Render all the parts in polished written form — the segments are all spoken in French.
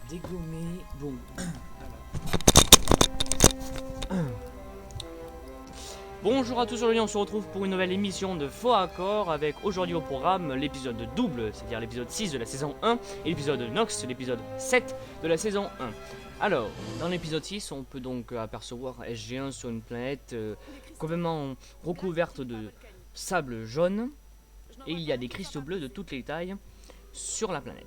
dégommer. Bon. Bonjour à tous, aujourd'hui on se retrouve pour une nouvelle émission de Faux Accord avec aujourd'hui au programme l'épisode double, c'est-à-dire l'épisode 6 de la saison 1 et l'épisode Nox, l'épisode 7 de la saison 1. Alors, dans l'épisode 6, on peut donc apercevoir SG1 sur une planète complètement recouverte de sable jaune et il y a des cristaux bleus de toutes les tailles sur la planète.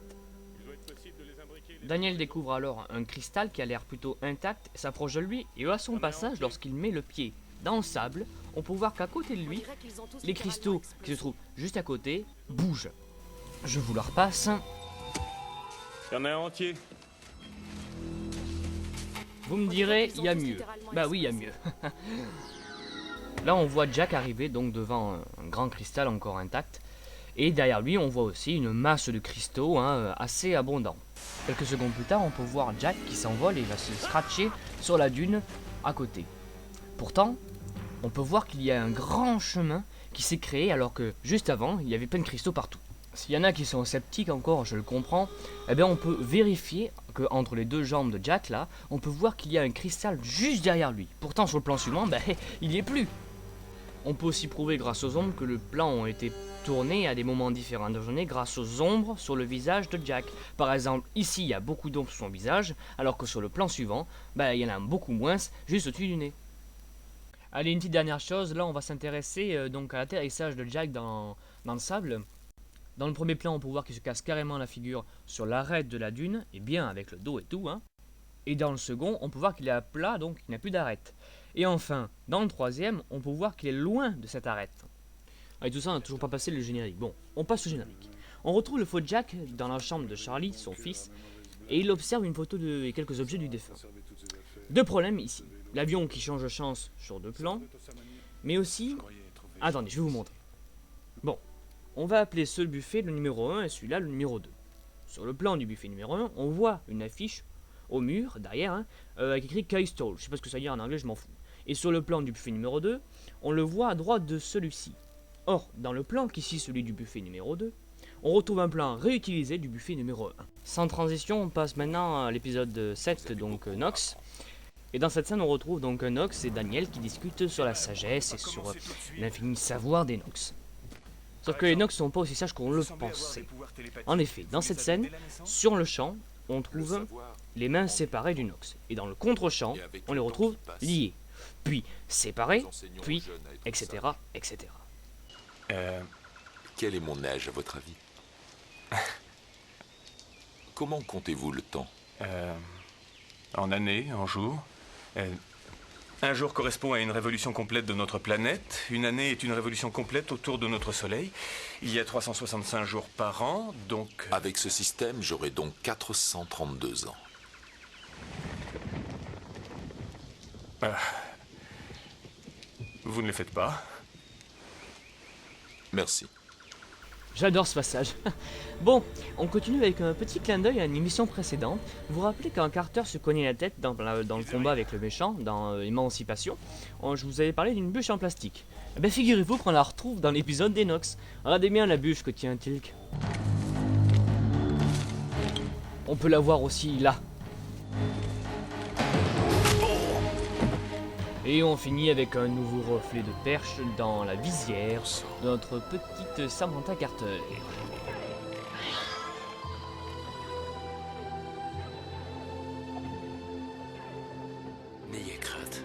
Daniel découvre alors un cristal qui a l'air plutôt intact, s'approche de lui et à son passage, lorsqu'il met le pied dans le sable, on peut voir qu'à côté de lui, les cristaux qui se trouvent juste à côté bougent. Je vous le repasse. Il y en a un entier. Vous me direz, il y a mieux. Bah oui, il y a mieux. Là, on voit Jack arriver donc devant un grand cristal encore intact. Et derrière lui, on voit aussi une masse de cristaux assez abondant. Quelques secondes plus tard, on peut voir Jack qui s'envole et va se scratcher sur la dune à côté. Pourtant, on peut voir qu'il y a un grand chemin qui s'est créé alors que juste avant, il y avait plein de cristaux partout. S'il y en a qui sont sceptiques encore, je le comprends, eh bien on peut vérifier que entre les deux jambes de Jack là, on peut voir qu'il y a un cristal juste derrière lui. Pourtant sur le plan suivant, il n'y est plus. On peut aussi prouver grâce aux ombres que le plan ont été tournés à des moments différents de la journée grâce aux ombres sur le visage de Jack. Par exemple, ici il y a beaucoup d'ombres sur son visage, alors que sur le plan suivant, il y en a beaucoup moins juste au-dessus du nez. Allez, une petite dernière chose, là on va s'intéresser donc à l'atterrissage de Jack dans le sable. Dans le premier plan, on peut voir qu'il se casse carrément la figure sur l'arête de la dune, et bien avec le dos et tout. Et dans le second, on peut voir qu'il est à plat, donc il n'a plus d'arête. Et enfin, dans le troisième, on peut voir qu'il est loin de cette arête. Et tout ça, on n'a toujours pas passé le générique. Bon, on passe au générique. On retrouve le faux Jack dans la chambre de Charlie, son fils, et il observe une photo et quelques objets du défunt. Deux problèmes ici. L'avion qui change de chance sur deux plans, mais aussi... Attendez, je vais vous montrer. Bon, on va appeler ce buffet le numéro 1 et celui-là le numéro 2. Sur le plan du buffet numéro 1, on voit une affiche au mur, derrière, avec écrit K-Stall. Je sais pas ce que ça veut dire en anglais, je m'en fous. Et sur le plan du buffet numéro 2, on le voit à droite de celui-ci. Or, dans le plan qui suit celui du buffet numéro 2, on retrouve un plan réutilisé du buffet numéro 1. Sans transition, on passe maintenant à l'épisode 7, donc Nox. Et dans cette scène, on retrouve donc Nox et Daniel qui discutent sur la sagesse et sur l'infini savoir des Nox. Sauf que les Nox sont pas aussi sages qu'on le pensait. En effet, dans cette scène, sur le champ, on trouve les mains séparées du Nox. Et dans le contre-champ, on les retrouve liées, puis séparées, puis etc. etc. Quel est mon âge à votre avis? Comment comptez-vous le temps? En années, en jours. Un jour correspond à une révolution complète de notre planète. Une année est une révolution complète autour de notre Soleil. Il y a 365 jours par an, donc... Avec ce système, j'aurai donc 432 ans. Vous ne le faites pas. Merci. J'adore ce passage. Bon, on continue avec un petit clin d'œil à une émission précédente. Vous vous rappelez quand Carter se cognait la tête dans le combat avec le méchant, dans Émancipation, je vous avais parlé d'une bûche en plastique. Eh bien figurez-vous qu'on la retrouve dans l'épisode des Nox. Regardez bien la bûche que tient Tilk. On peut la voir aussi là. Et on finit avec un nouveau reflet de perche dans la visière de notre petite Samantha Carter. N'ayez crainte.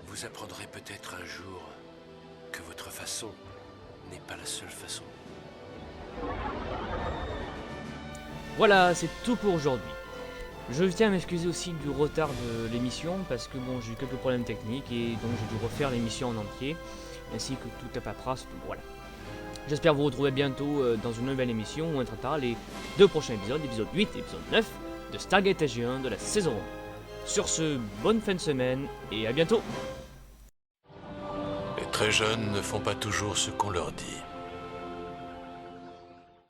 Vous apprendrez peut-être un jour que votre façon n'est pas la seule façon. Voilà, c'est tout pour aujourd'hui. Je tiens à m'excuser aussi du retard de l'émission parce que bon, j'ai eu quelques problèmes techniques et donc j'ai dû refaire l'émission en entier ainsi que toute la paperasse, voilà. J'espère vous retrouver bientôt dans une nouvelle émission où on traitera les deux prochains épisodes, l'épisode 8 et l'épisode 9 de Stargate SG1 de la saison 1. Sur ce, bonne fin de semaine et à bientôt. Les très jeunes ne font pas toujours ce qu'on leur dit.